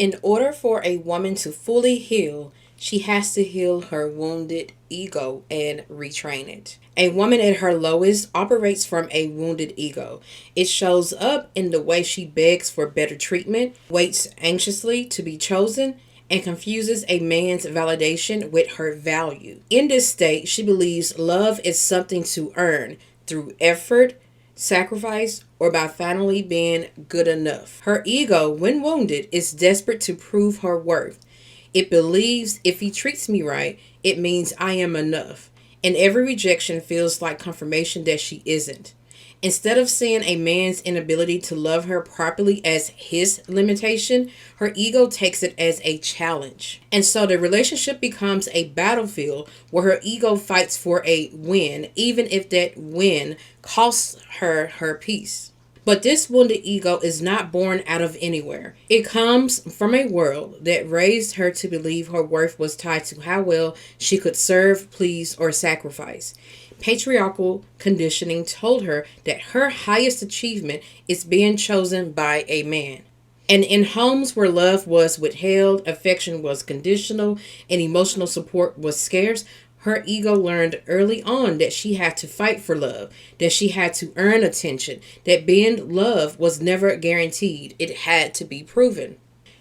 In order for a woman to fully heal, she has to heal her wounded ego and retrain it. A woman at her lowest operates from a wounded ego. It shows up in the way she begs for better treatment, waits anxiously to be chosen, and confuses a man's validation with her value. In this state, she believes love is something to earn through effort, sacrifice, or by finally being good enough. Her ego, when wounded, is desperate to prove her worth. It believes if he treats me right, it means I am enough. And every rejection feels like confirmation that she isn't. Instead of seeing a man's inability to love her properly as his limitation, her ego takes it as a challenge. And so the relationship becomes a battlefield where her ego fights for a win, even if that win costs her her peace. But this wounded ego is not born out of anywhere. It comes from a world that raised her to believe her worth was tied to how well she could serve, please, or sacrifice. Patriarchal conditioning told her that her highest achievement is being chosen by a man. And in homes where love was withheld, affection was conditional, and emotional support was scarce, her ego learned early on that she had to fight for love, that she had to earn attention, that being loved was never guaranteed. It had to be proven.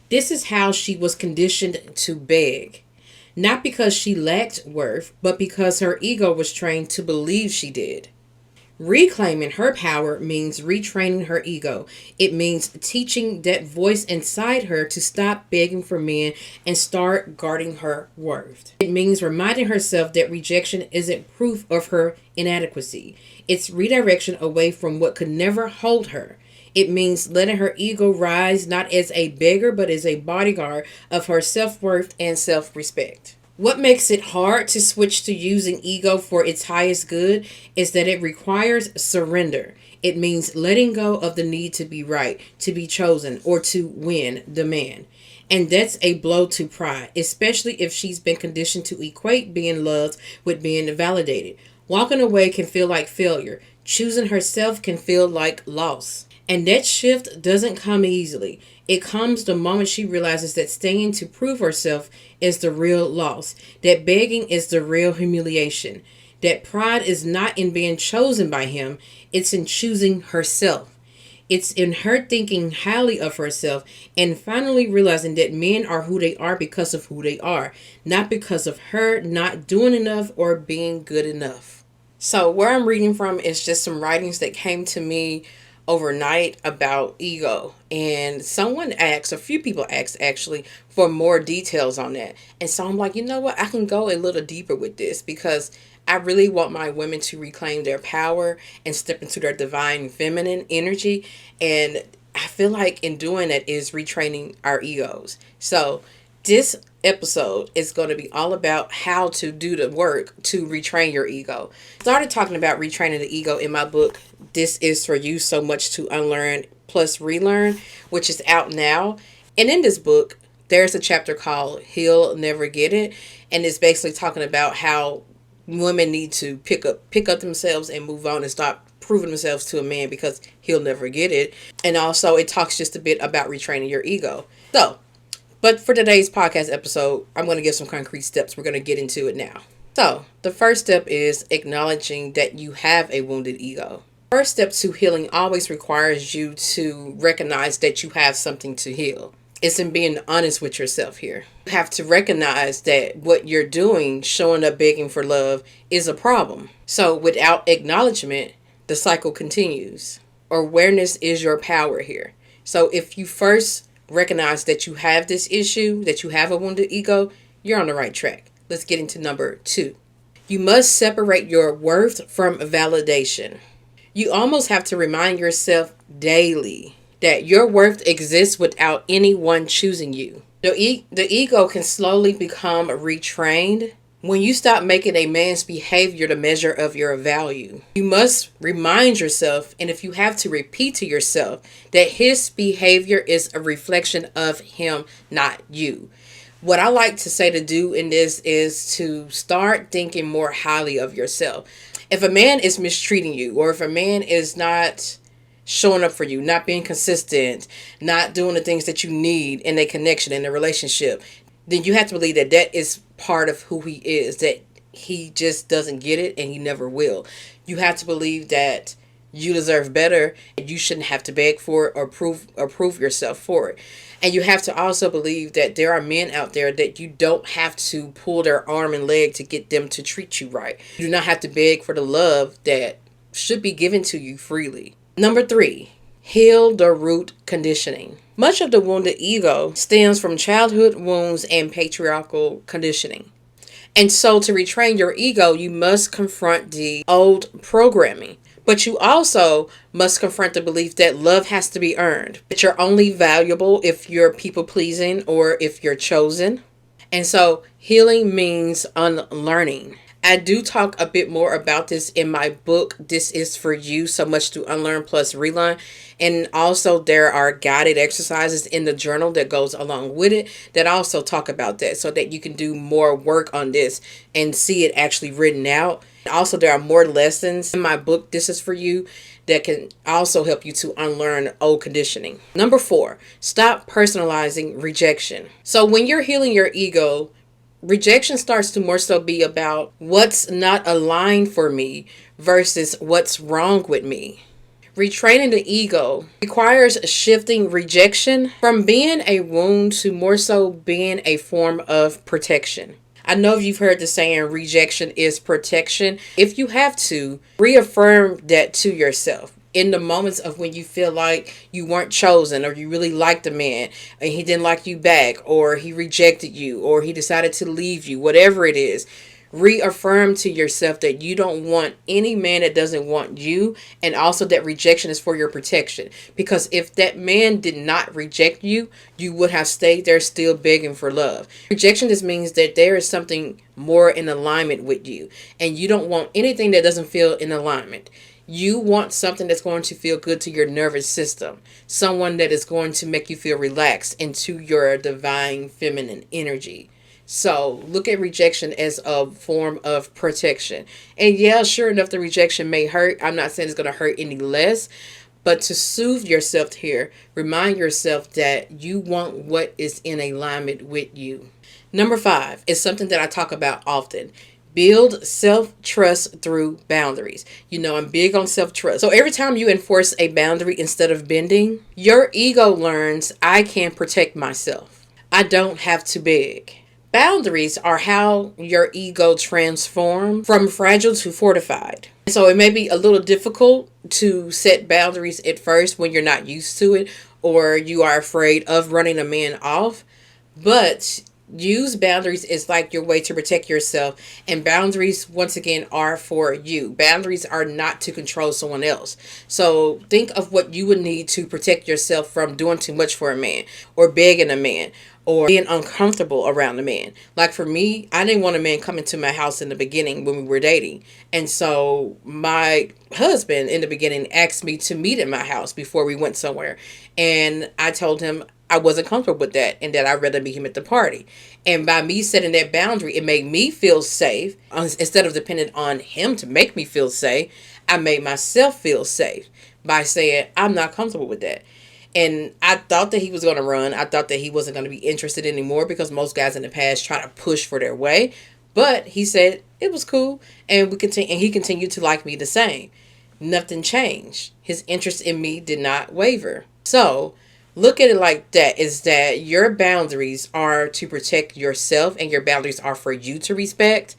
This is how she was conditioned to beg. Not because she lacked worth, but because her ego was trained to believe she did. Reclaiming her power means retraining her ego. It means teaching that voice inside her to stop begging for men and start guarding her worth. It means reminding herself that rejection isn't proof of her inadequacy. It's redirection away from what could never hold her. It means letting her ego rise not as a beggar, but as a bodyguard of her self-worth and self-respect. What makes it hard to switch to using ego for its highest good is that it requires surrender. It means letting go of the need to be right, to be chosen, or to win the man. And that's a blow to pride, especially if she's been conditioned to equate being loved with being validated. Walking away can feel like failure. Choosing herself can feel like loss. And that shift doesn't come easily. It comes the moment she realizes that staying to prove herself is the real loss, that begging is the real humiliation, that pride is not in being chosen by him, it's in choosing herself. It's in her thinking highly of herself and finally realizing that men are who they are because of who they are, not because of her not doing enough or being good enough. So where I'm reading from is just some writings that came to me overnight about ego, and a few people asked actually for more details on that. And so I'm like, you know what, I can go a little deeper with this because I really want my women to reclaim their power and step into their divine feminine energy, and I feel like in doing that is retraining our egos. So this episode is going to be all about how to do the work to retrain your ego. I started talking about retraining the ego in my book, This Is For You, So Much to Unlearn Plus Relearn, which is out now. And in this book, there's a chapter called He'll Never Get It. And it's basically talking about how women need to pick up themselves and move on and stop proving themselves to a man because he'll never get it. And also it talks just a bit about retraining your ego. But for today's podcast episode, I'm going to give some concrete steps. We're going to get into it now. So the first step is acknowledging that you have a wounded ego. First step to healing always requires you to recognize that you have something to heal. It's in being honest with yourself here. You have to recognize that what you're doing, showing up begging for love, is a problem. So without acknowledgement, the cycle continues. Awareness is your power here. So if you first recognize that you have this issue, that you have a wounded ego, you're on the right track. Let's get into number 2. You must separate your worth from validation. You almost have to remind yourself daily that your worth exists without anyone choosing you. The ego can slowly become retrained when you stop making a man's behavior the measure of your value. You must remind yourself, and if you have to repeat to yourself, that his behavior is a reflection of him, not you. What I like to say to do in this is to start thinking more highly of yourself. If a man is mistreating you, or if a man is not showing up for you, not being consistent, not doing the things that you need in a connection, in a relationship, then you have to believe that that is part of who he is, that he just doesn't get it and he never will. You have to believe that you deserve better and you shouldn't have to beg for it or prove yourself for it. And you have to also believe that there are men out there that you don't have to pull their arm and leg to get them to treat you right. You do not have to beg for the love that should be given to you freely. Number 3, heal the root conditioning. Much of the wounded ego stems from childhood wounds and patriarchal conditioning. And so to retrain your ego, you must confront the old programming. But you also must confront the belief that love has to be earned, that you're only valuable if you're people pleasing or if you're chosen. And so healing means unlearning. I do talk a bit more about this in my book, This Is For You, So Much to Unlearn Plus Relearn. And also there are guided exercises in the journal that goes along with it that also talk about that so that you can do more work on this and see it actually written out. Also, there are more lessons in my book, This Is For You, that can also help you to unlearn old conditioning. Number 4, stop personalizing rejection. So when you're healing your ego, rejection starts to more so be about what's not aligned for me versus what's wrong with me. Retraining the ego requires shifting rejection from being a wound to more so being a form of protection. I know you've heard the saying rejection is protection. If you have to, reaffirm that to yourself. In the moments of when you feel like you weren't chosen or you really liked a man and he didn't like you back or he rejected you or he decided to leave you, whatever it is, reaffirm to yourself that you don't want any man that doesn't want you, and also that rejection is for your protection. Because if that man did not reject you, you would have stayed there still begging for love. Rejection just means that there is something more in alignment with you, and you don't want anything that doesn't feel in alignment. You want something that's going to feel good to your nervous system. Someone that is going to make you feel relaxed into your divine feminine energy. So look at rejection as a form of protection. And yeah, sure enough, the rejection may hurt. I'm not saying it's going to hurt any less. But to soothe yourself here, remind yourself that you want what is in alignment with you. Number 5 is something that I talk about often. Build self-trust through boundaries. You know, I'm big on self-trust. So every time you enforce a boundary instead of bending, your ego learns, I can protect myself. I don't have to beg. Boundaries are how your ego transforms from fragile to fortified. So it may be a little difficult to set boundaries at first when you're not used to it or you are afraid of running a man off, but use boundaries is like your way to protect yourself. And boundaries, once again, are for you. Boundaries are not to control someone else. So think of what you would need to protect yourself from doing too much for a man or begging a man or being uncomfortable around a man. Like for me, I didn't want a man coming to my house in the beginning when we were dating. And so my husband in the beginning asked me to meet at my house before we went somewhere. And I told him I wasn't comfortable with that and that I'd rather meet him at the party. And by me setting that boundary, it made me feel safe. Instead of depending on him to make me feel safe, I made myself feel safe by saying, I'm not comfortable with that. And I thought that he was going to run. I thought that he wasn't going to be interested anymore because most guys in the past try to push for their way. But he said it was cool. And he continued to like me the same. Nothing changed. His interest in me did not waver. So look at it like that, is that your boundaries are to protect yourself and your boundaries are for you to respect.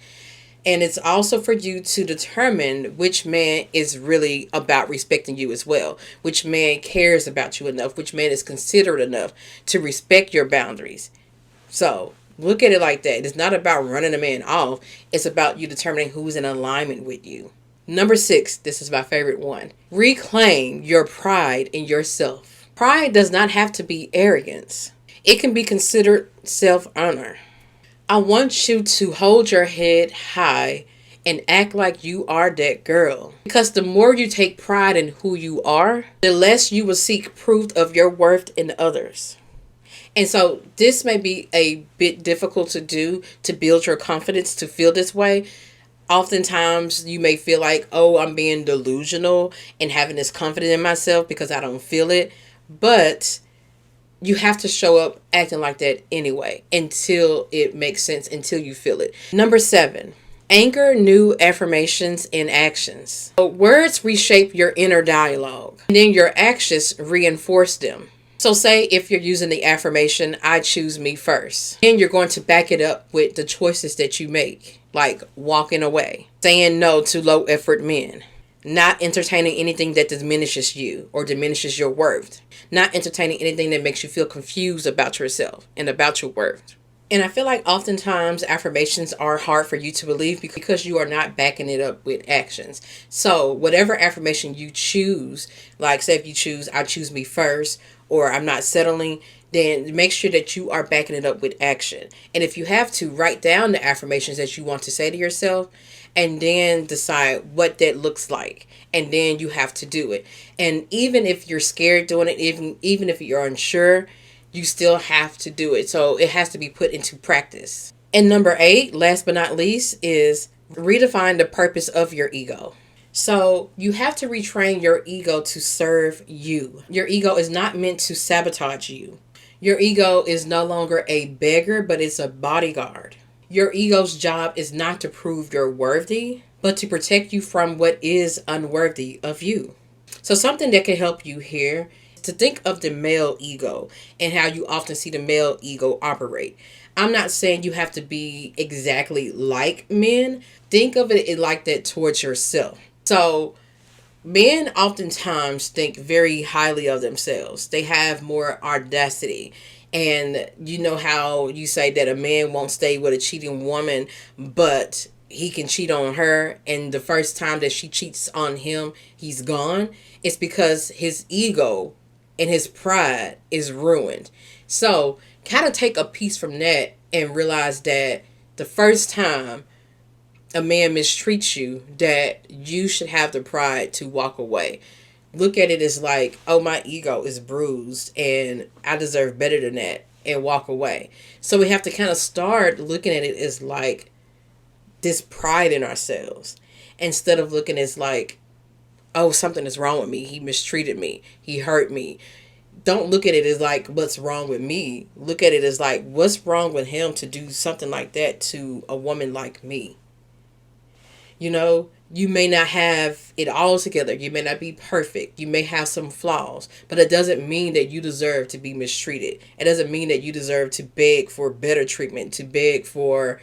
And it's also for you to determine which man is really about respecting you as well. Which man cares about you enough. Which man is considerate enough to respect your boundaries. So look at it like that. It's not about running a man off. It's about you determining who's in alignment with you. Number 6, this is my favorite one. Reclaim your pride in yourself. Pride does not have to be arrogance. It can be considered self-honor. I want you to hold your head high and act like you are that girl. Because the more you take pride in who you are, the less you will seek proof of your worth in others. And so this may be a bit difficult to do, to build your confidence to feel this way. Oftentimes you may feel like, oh, I'm being delusional and having this confidence in myself because I don't feel it. But you have to show up acting like that anyway until it makes sense, until you feel it. Number 7, anchor new affirmations in actions. So words reshape your inner dialogue, and then your actions reinforce them. So say if you're using the affirmation, I choose me first, then you're going to back it up with the choices that you make, like walking away, saying no to low effort men, not entertaining anything that diminishes you or diminishes your worth, not entertaining anything that makes you feel confused about yourself and about your worth. And I feel like oftentimes affirmations are hard for you to believe because you are not backing it up with actions. So whatever affirmation you choose, like say if you choose, I choose me first, or I'm not settling, then make sure that you are backing it up with action. And if you have to, write down the affirmations that you want to say to yourself and then decide what that looks like. And then you have to do it. And even if you're scared doing it, even if you're unsure, you still have to do it. So it has to be put into practice. And number 8, last but not least, is redefine the purpose of your ego. So you have to retrain your ego to serve you. Your ego is not meant to sabotage you. Your ego is no longer a beggar, but it's a bodyguard. Your ego's job is not to prove you're worthy, but to protect you from what is unworthy of you. So something that can help you here is to think of the male ego and how you often see the male ego operate. I'm not saying you have to be exactly like men. Think of it like that towards yourself. So men oftentimes think very highly of themselves. They have more audacity. And you know how you say that a man won't stay with a cheating woman, but he can cheat on her, and the first time that she cheats on him, he's gone. It's because his ego and his pride is ruined. So kind of take a piece from that and realize that the first time a man mistreats you, that you should have the pride to walk away. Look at it as like, oh, my ego is bruised and I deserve better than that, and walk away. So we have to kind of start looking at it as like this pride in ourselves, instead of looking as like, oh, something is wrong with me. He mistreated me. He hurt me. Don't look at it as like, what's wrong with me? Look at it as like, what's wrong with him to do something like that to a woman like me? You know, you may not have it all together. You may not be perfect. You may have some flaws, but it doesn't mean that you deserve to be mistreated. It doesn't mean that you deserve to beg for better treatment, to beg for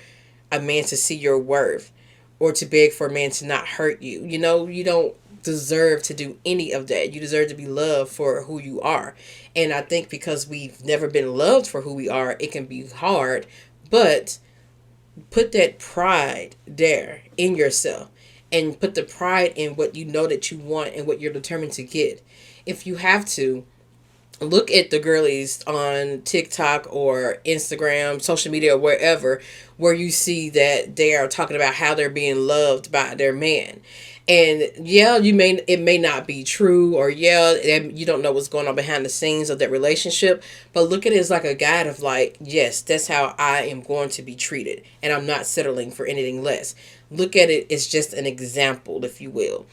a man to see your worth, or to beg for a man to not hurt you. You know, you don't deserve to do any of that. You deserve to be loved for who you are. And I think because we've never been loved for who we are, it can be hard, but put that pride there in yourself, and put the pride in what you know that you want and what you're determined to get. If you have to, look at the girlies on TikTok or Instagram, social media, or wherever, where you see that they are talking about how they're being loved by their man. And yeah, it may not be true, or yeah, you don't know what's going on behind the scenes of that relationship, but look at it as like a guide of like, yes, that's how I am going to be treated, and I'm not settling for anything less. Look at it as just an example, if you will.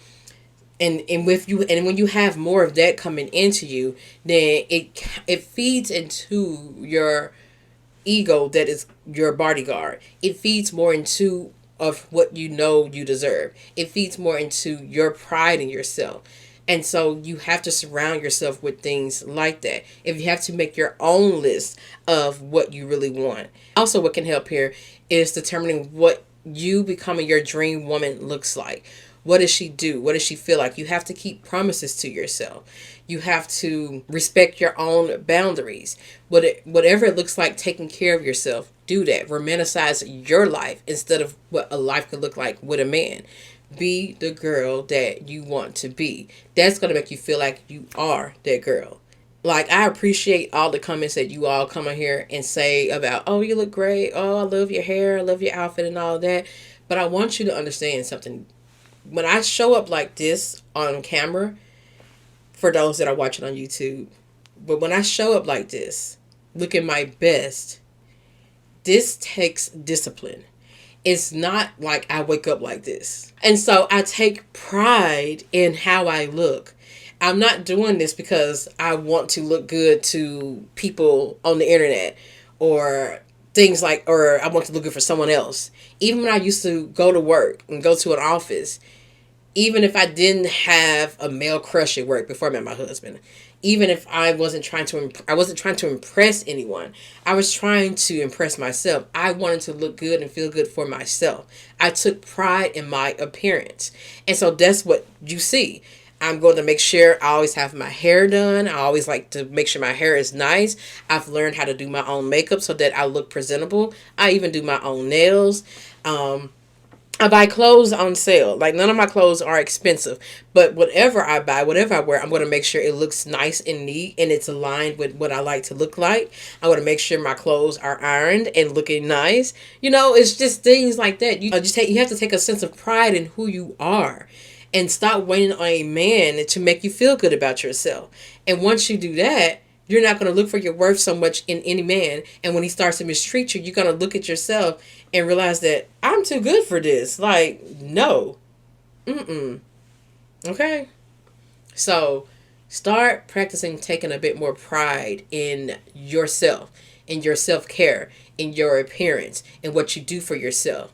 And when you have more of that coming into you, then it feeds into your ego that is your bodyguard. It feeds more into of what you know you deserve. It feeds more into your pride in yourself. And so you have to surround yourself with things like that. If you have to make your own list of what you really want. Also, what can help here is determining what you becoming your dream woman looks like. What does she do? What does she feel like? You have to keep promises to yourself. You have to respect your own boundaries. Whatever it looks like taking care of yourself, do that. Romanticize your life instead of what a life could look like with a man. Be the girl that you want to be. That's going to make you feel like you are that girl. Like, I appreciate all the comments that you all come in here and say about, oh, you look great. Oh, I love your hair. I love your outfit and all that. But I want you to understand something. When I show up like this on camera, for those that are watching on YouTube, but when I show up like this, looking my best, this takes discipline. It's not like I wake up like this. And so I take pride in how I look. I'm not doing this because I want to look good to people on the internet or things like, or I want to look good for someone else. Even when I used to go to work and go to an office, even if I didn't have a male crush at work before I met my husband, even if I wasn't trying to impress anyone. I was trying to impress myself. I wanted to look good and feel good for myself. I took pride in my appearance. And so that's what you see. I'm going to make sure I always have my hair done. I always like to make sure my hair is nice. I've learned how to do my own makeup so that I look presentable. I even do my own nails. I buy clothes on sale. Like, none of my clothes are expensive, but whatever I buy, whatever I wear, I'm going to make sure it looks nice and neat and it's aligned with what I like to look like. I'm going to make sure my clothes are ironed and looking nice. It's just things like that. You have to take a sense of pride in who you are and stop waiting on a man to make you feel good about yourself. And once you do that, you're not going to look for your worth so much in any man. And when he starts to mistreat you, you're going to look at yourself and realize that I'm too good for this. Like, no. Mm-mm. Okay? So, start practicing taking a bit more pride in yourself, in your self-care, in your appearance, in what you do for yourself.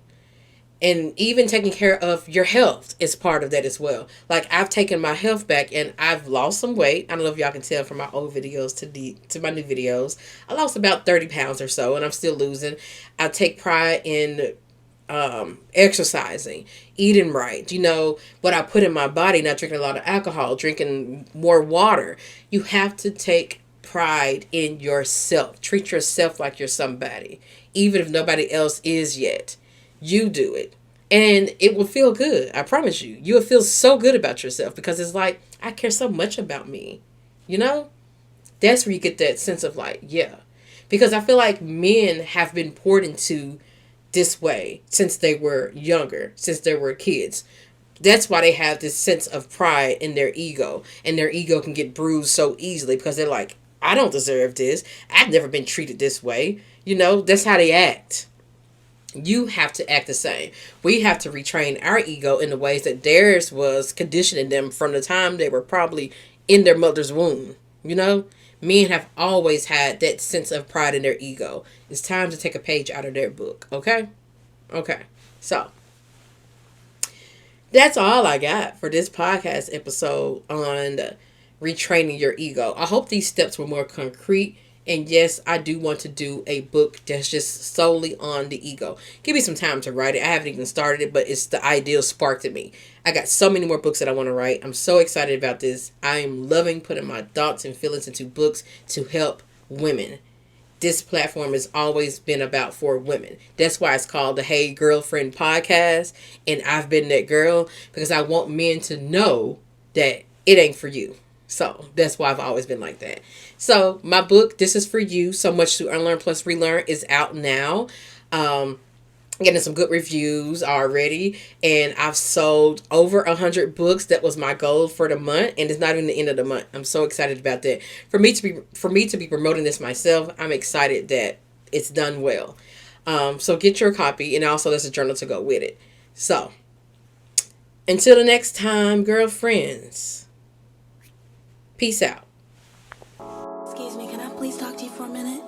And even taking care of your health is part of that as well. Like, I've taken my health back and I've lost some weight. I don't know if y'all can tell from my old videos to my new videos. I lost about 30 pounds or so and I'm still losing. I take pride in exercising, eating right, what I put in my body, not drinking a lot of alcohol, drinking more water. You have to take pride in yourself. Treat yourself like you're somebody, even if nobody else is yet. You do it. And it will feel good. I promise you. You will feel so good about yourself because it's like, I care so much about me. That's where you get that sense of like, yeah. Because I feel like men have been poured into this way since they were younger, since they were kids. That's why they have this sense of pride in their ego. And their ego can get bruised so easily because they're like, I don't deserve this. I've never been treated this way. That's how they act. You have to act the same. We have to retrain our ego in the ways that theirs was conditioning them from the time they were probably in their mother's womb. Men have always had that sense of pride in their ego. It's time to take a page out of their book. Okay? Okay. So, that's all I got for this podcast episode on retraining your ego. I hope these steps were more concrete. And yes, I do want to do a book that's just solely on the ego. Give me some time to write it. I haven't even started it, but it's the ideal spark to me. I got so many more books that I want to write. I'm so excited about this. I'm loving putting my thoughts and feelings into books to help women. This platform has always been about for women. That's why it's called the Hey Girlfriend Podcast. And I've been that girl because I want men to know that it ain't for you. So that's why I've always been like that. So my book, This Is For You, So Much to Unlearn Plus Relearn, is out now. Getting some good reviews already. And I've sold over 100 books. That was my goal for the month. And it's not even the end of the month. I'm so excited about that. For me to be promoting this myself, I'm excited that it's done well. So get your copy. And also there's a journal to go with it. So until the next time, girlfriends. Peace out. Excuse me, can I please talk to you for a minute?